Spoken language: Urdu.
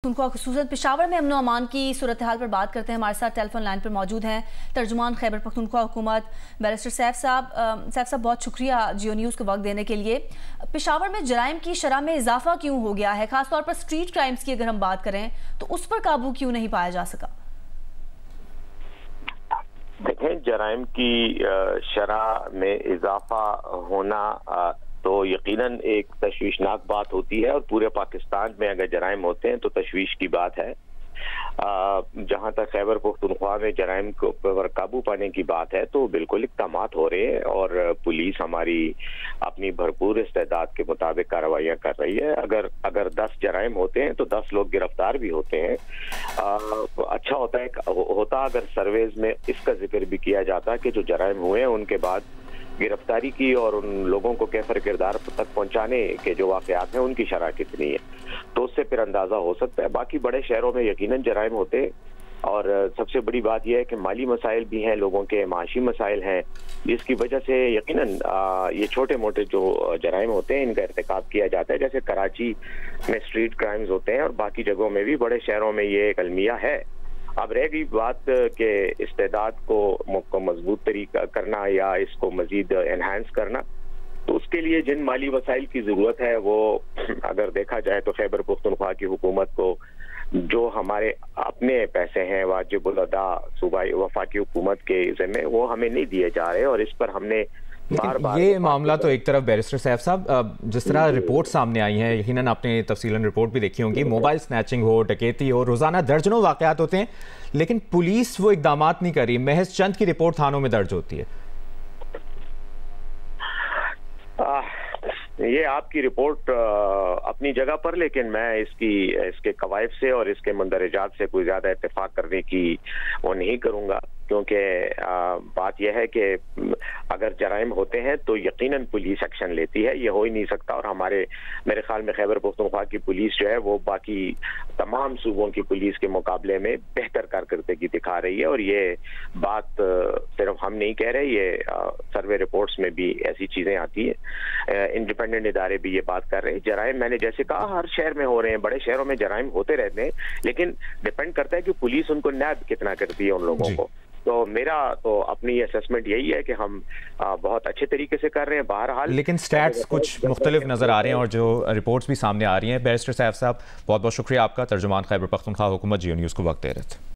خصوصاً پشاور میں امن و امان کی صورتحال پر بات کرتے ہیں۔ ہمارے ساتھ ٹیلی فون لائن پر موجود ہیں ترجمان خیبر پختونخوا حکومت بیرسٹر سیف صاحب بہت شکریہ جیو نیوز کو وقت دینے کے لیے۔ پشاور میں جرائم کی شرح میں اضافہ کیوں ہو گیا ہے؟ خاص طور پر سٹریٹ کرائمز کی اگر ہم بات کریں تو اس پر قابو کیوں نہیں پایا جا سکا؟ دیکھیں، جرائم کی شرح میں اضافہ ہونا تو یقیناً ایک تشویشناک بات ہوتی ہے، اور پورے پاکستان میں اگر جرائم ہوتے ہیں تو تشویش کی بات ہے۔ جہاں تک خیبر پختونخوا میں جرائم پر قابو پانے کی بات ہے تو بالکل اقدامات ہو رہے ہیں، اور پولیس ہماری اپنی بھرپور استعداد کے مطابق کارروائیاں کر رہی ہے۔ اگر 10 جرائم ہوتے ہیں تو 10 لوگ گرفتار بھی ہوتے ہیں۔ اچھا ہوتا اگر سرویز میں اس کا ذکر بھی کیا جاتا کہ جو جرائم ہوئے ہیں ان کے بعد گرفتاری کی اور ان لوگوں کو کیفر کردار تک پہنچانے کے جو واقعات ہیں ان کی شرح کتنی ہے، تو اس سے پھر اندازہ ہو سکتا ہے۔ باقی بڑے شہروں میں یقیناً جرائم ہوتے ہیں، اور سب سے بڑی بات یہ ہے کہ مالی مسائل بھی ہیں، لوگوں کے معاشی مسائل ہیں، جس کی وجہ سے یقیناً یہ چھوٹے موٹے جو جرائم ہوتے ہیں ان کا ارتکاب کیا جاتا ہے۔ جیسے کراچی میں سٹریٹ کرائمز ہوتے ہیں، اور باقی جگہوں میں بھی بڑے شہروں میں یہ ایک المیہ ہے۔ اب رہ گئی بات کہ استعداد کو مضبوط طریقہ کرنا یا اس کو مزید انہانس کرنا، تو اس کے لیے جن مالی وسائل کی ضرورت ہے وہ اگر دیکھا جائے تو خیبر پختونخوا کی حکومت کو جو ہمارے اپنے پیسے ہیں واجب الادا صوبائی وفاقی حکومت کے ذمہ، وہ ہمیں نہیں دیے جا رہے، اور اس پر ہم نے یہ معاملہ تو ایک طرف بیرسٹر سیف صاحب جس طرح رپورٹ سامنے آئی ہیں، یقیناً آپ نے تفصیلاً رپورٹ بھی دیکھی ہوں گی، موبائل سنیچنگ ہو، ڈکیتی ہو، روزانہ درجنوں واقعات ہوتے ہیں، لیکن پولیس وہ اقدامات نہیں کر رہی، محض چند کی رپورٹ تھانوں میں درج ہوتی ہے۔ یہ آپ کی رپورٹ اپنی جگہ پر، لیکن میں اس کے قوائف سے اور اس کے مندرجات سے کوئی زیادہ اتفاق کرنے کی وہ نہیں کروں گا، کیونکہ بات یہ ہے کہ اگر جرائم ہوتے ہیں تو یقیناً پولیس ایکشن لیتی ہے، یہ ہو ہی نہیں سکتا۔ اور میرے خیال میں خیبر پختونخوا کی پولیس جو ہے وہ باقی تمام صوبوں کی پولیس کے مقابلے میں بہتر کارکردگی دکھا رہی ہے، اور یہ بات صرف ہم نہیں کہہ رہے، یہ سروے رپورٹس میں بھی ایسی چیزیں آتی ہیں، انڈیپینڈنٹ ادارے بھی یہ بات کر رہے ہیں۔ جرائم میں نے جیسے کہا ہر شہر میں ہو رہے ہیں، بڑے شہروں میں جرائم ہوتے رہتے ہیں، لیکن ڈیپینڈ کرتا ہے کہ پولیس ان کو نیب کتنا کرتی ہے ان لوگوں کو۔ تو میرا تو اپنی اسیسمنٹ یہی ہے کہ ہم بہت اچھے طریقے سے کر رہے ہیں، بہرحال لیکن سٹیٹس کچھ مختلف نظر آ رہے ہیں اور جو رپورٹس بھی سامنے آ رہی ہیں۔ بیرسٹر سیف صاحب بہت بہت شکریہ آپ کا، ترجمان خیبر پختونخوا حکومت جیو نیوز کو وقت دے رہے تھے۔